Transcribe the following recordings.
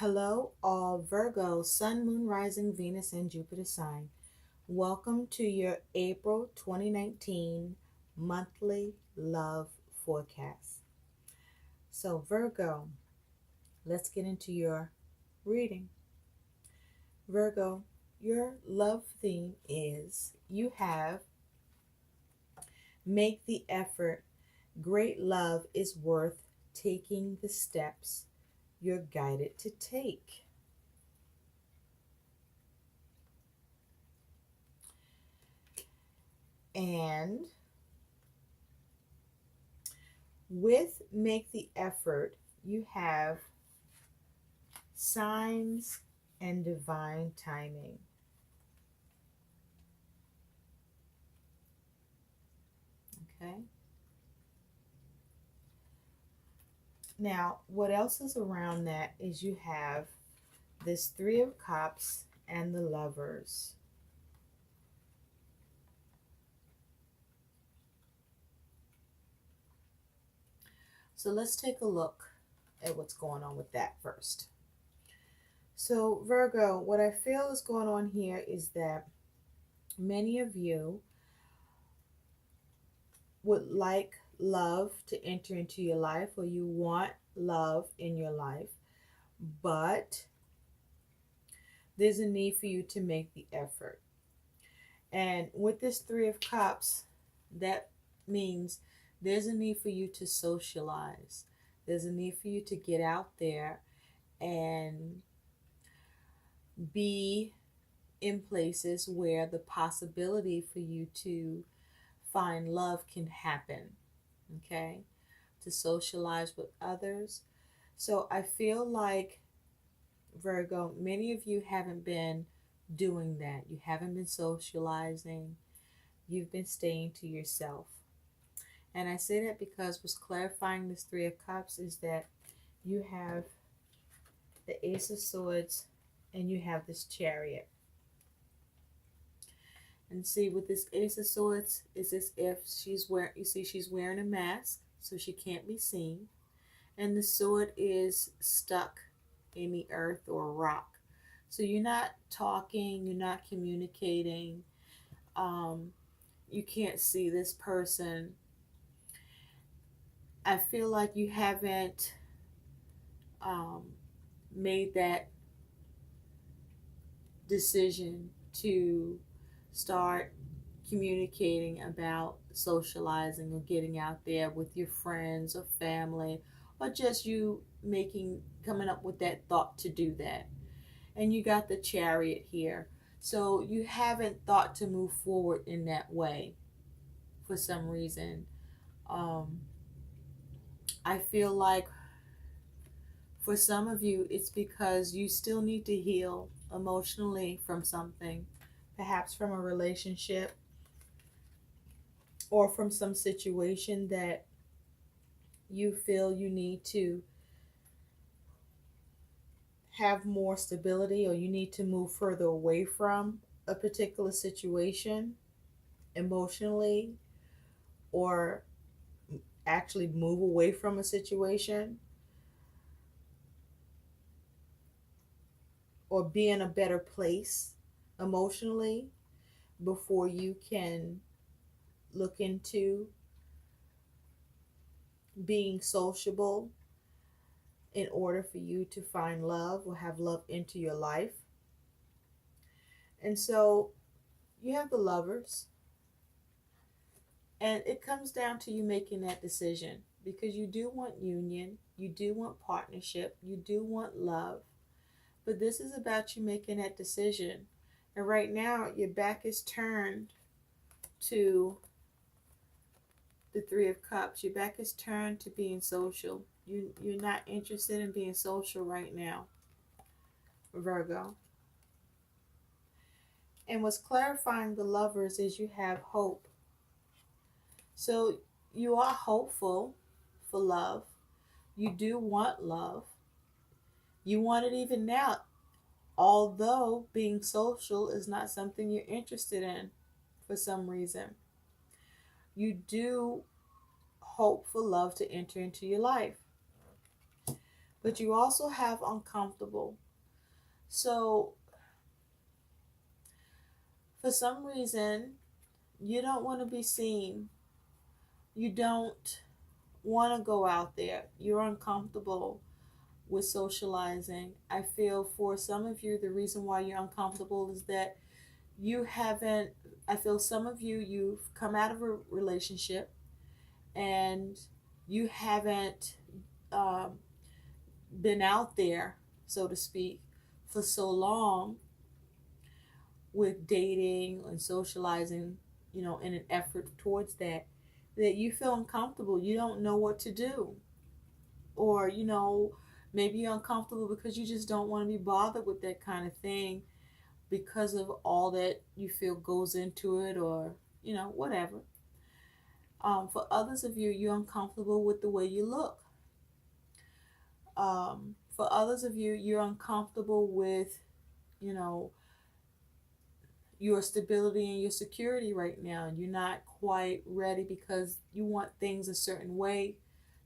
Hello, all Virgo, Sun, Moon, Rising, Venus, and Jupiter sign. Welcome to your April 2019 monthly love forecast. So, Virgo, let's get into your reading. Virgo, your love theme is you have make the effort. Great love is worth taking the steps you're guided to take. And with make the effort, you have signs and divine timing. Okay. Now, what else is around that is you have this Three of Cups and the Lovers. So let's take a look at what's going on with that first. So, Virgo, what I feel is going on here is that many of you would like love to enter into your life, or you want love in your life, but there's a need for you to make the effort. And with this Three of Cups, that means there's a need for you to socialize. There's a need for you to get out there and be in places where the possibility for you to find love can happen. Okay? To socialize with others. So I feel like, Virgo, many of you haven't been doing that. You haven't been socializing. You've been staying to yourself. And I say that because what's clarifying this Three of Cups is that you have the Ace of Swords and you have this Chariot. And see, with this Ace of Swords, is as if she's wearing a mask, so she can't be seen. And the sword is stuck in the earth or rock. So you're not talking, you're not communicating. You can't see this person. I feel like you haven't um, made that decision to start communicating about socializing or getting out there with your friends or family, or just you coming up with that thought to do that. And you got the Chariot here. So you haven't thought to move forward in that way for some reason. Um, I feel like for some of you, it's because you still need to heal emotionally from something, perhaps from a relationship or from some situation that you feel you need to have more stability, or you need to move further away from a particular situation emotionally, or actually move away from a situation, or be in a better place emotionally before you can look into being sociable in order for you to find love or have love into your life. And so you have the Lovers, and it comes down to you making that decision, because you do want union, you do want partnership, you do want love, but this is about you making that decision. And right now your back is turned to the Three of Cups. Your back is turned to being social. You're not interested in being social right now, Virgo. And what's clarifying the Lovers is you have hope. So you are hopeful for love. You do want love. You want it even now, although being social is not something you're interested in for some reason. You do hope for love to enter into your life. But you also have uncomfortable. So for some reason, you don't want to be seen. You don't want to go out there. You're uncomfortable with socializing. I feel for some of you, the reason why you're uncomfortable is that you haven't, I feel some of you, you've come out of a relationship and you haven't um, been out there, so to speak, for so long with dating and socializing, in an effort towards that, that you feel uncomfortable. You don't know what to do. Or, maybe you're uncomfortable because you just don't want to be bothered with that kind of thing because of all that you feel goes into it, or, whatever. For others of you, you're uncomfortable with the way you look. For others of you, you're uncomfortable with, you know, your stability and your security right now. You're not quite ready because you want things a certain way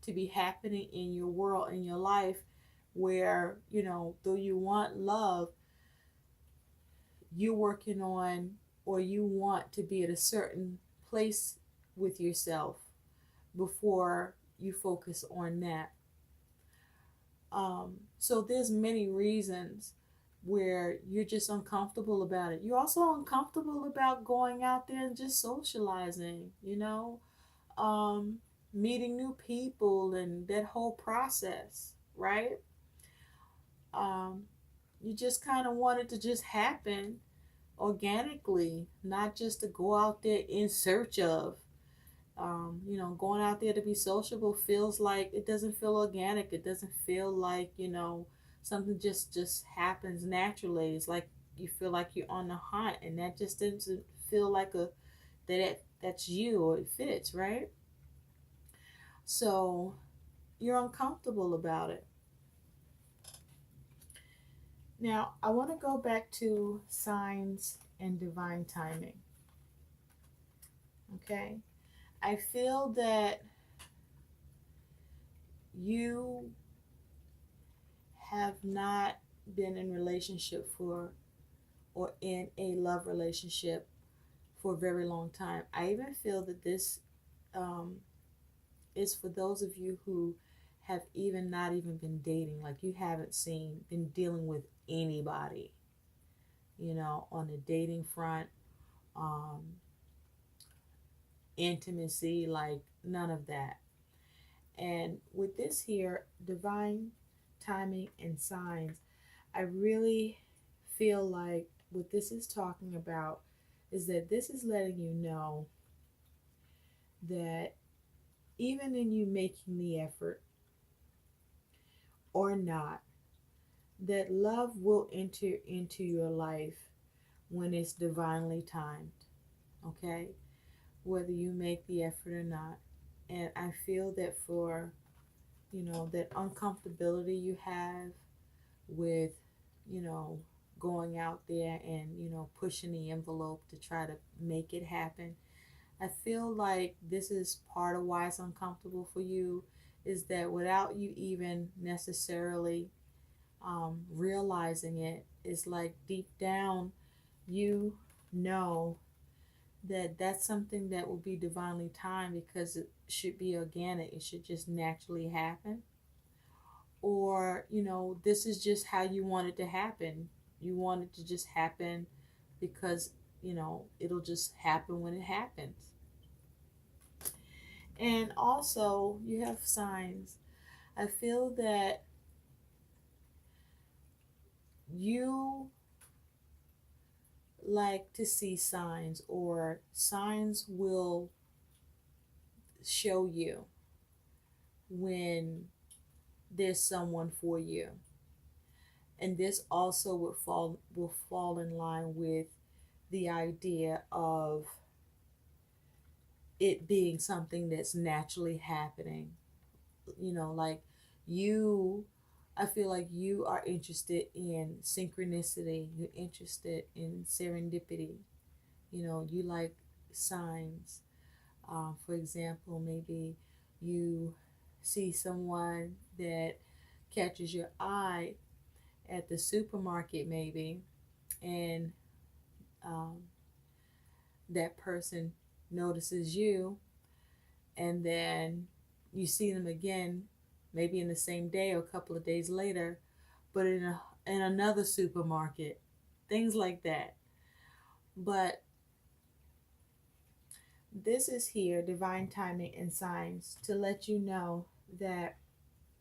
to be happening in your world, in your life, where, though you want love, you're working on, or you want to be at a certain place with yourself before you focus on that. So there's many reasons where you're just uncomfortable about it. You're also uncomfortable about going out there and just socializing, um, meeting new people and that whole process, right? Um, you just kind of want it to just happen organically, not just to go out there in search of. Going out there to be sociable feels like it doesn't feel organic. It doesn't feel like, something just happens naturally. It's like you feel like you're on the hunt, and that just doesn't feel like that's you, or it fits, right? So you're uncomfortable about it. Now, I want to go back to signs and divine timing. Okay? I feel that you have not been in relationship for, or in a love relationship for a very long time. I even feel that this um, is for those of you who have even not even been dating, like you haven't been dealing with anybody, on the dating front, um, intimacy, like none of that. And with this here, divine timing and signs, I really feel like what this is talking about is that this is letting you know that even in you making the effort or not, that love will enter into your life when it's divinely timed, okay? Whether you make the effort or not. And I feel that for, that uncomfortability you have with, you know, going out there and, pushing the envelope to try to make it happen. I feel like this is part of why it's uncomfortable for you, is that without you even necessarily realizing it, it's like deep down you know that that's something that will be divinely timed because it should be organic, it should just naturally happen. Or, this is just how you want it to happen. You want it to just happen because, it'll just happen when it happens. And also, you have signs. I feel that you like to see signs, or signs will show you when there's someone for you. And this also will fall in line with the idea of it being something that's naturally happening. Like you, I feel like you are interested in synchronicity, you're interested in serendipity, you like signs. For example, maybe you see someone that catches your eye at the supermarket, maybe, and um, that person notices you, and then you see them again, maybe in the same day or a couple of days later, but in another supermarket, things like that. But this is here, divine timing and signs, to let you know that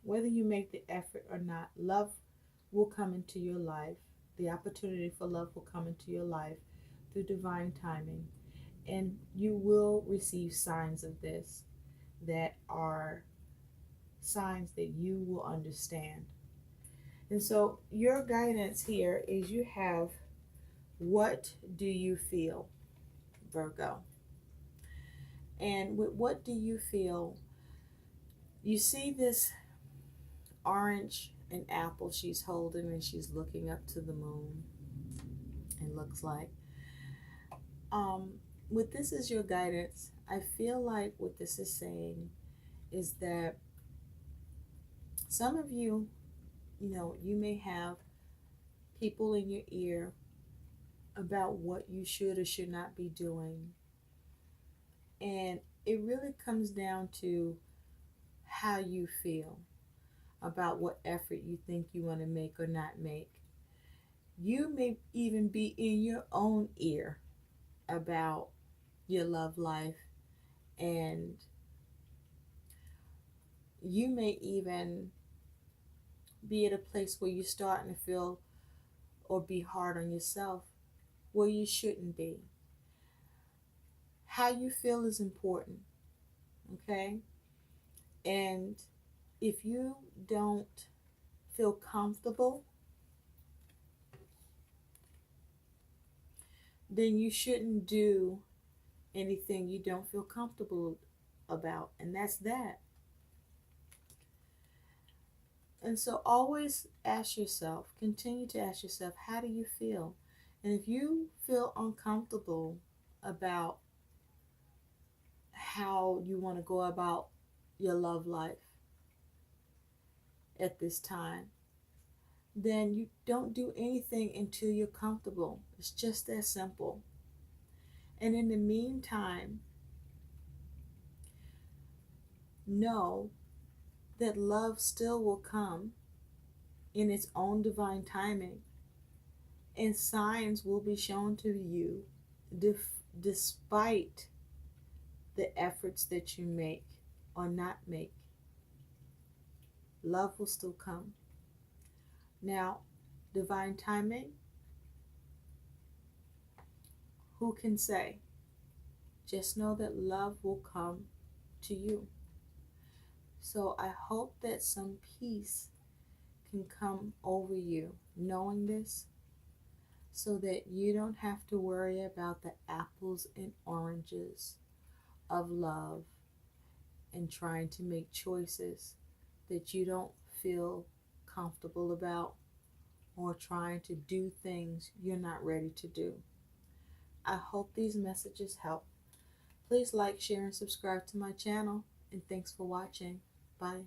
whether you make the effort or not, love will come into your life. The opportunity for love will come into your life through divine timing. And you will receive signs of this that are signs that you will understand. And so, your guidance here is you have, what do you feel, Virgo? And with what do you feel, you see this orange and apple she's holding, and she's looking up to the moon. It looks like. Um, with this as your guidance, I feel like what this is saying is that some of you, you may have people in your ear about what you should or should not be doing. And it really comes down to how you feel about what effort you think you want to make or not make. You may even be in your own ear about your love life, and you may even be at a place where you're starting to feel or be hard on yourself where you shouldn't be. How you feel is important, okay? And if you don't feel comfortable, then you shouldn't do anything you don't feel comfortable about, and that's that. And so always ask yourself, continue to ask yourself, how do you feel? And if you feel uncomfortable about how you want to go about your love life at this time, then you don't do anything until you're comfortable. It's just that simple. And in the meantime, know that love still will come in its own divine timing, and signs will be shown to you despite the efforts that you make or not make. Love will still come. Now, divine timing, who can say? Just know that love will come to you. So I hope that some peace can come over you knowing this, so that you don't have to worry about the apples and oranges of love and trying to make choices that you don't feel comfortable about, or trying to do things you're not ready to do. I hope these messages help. Please like, share, and subscribe to my channel. And thanks for watching. Bye.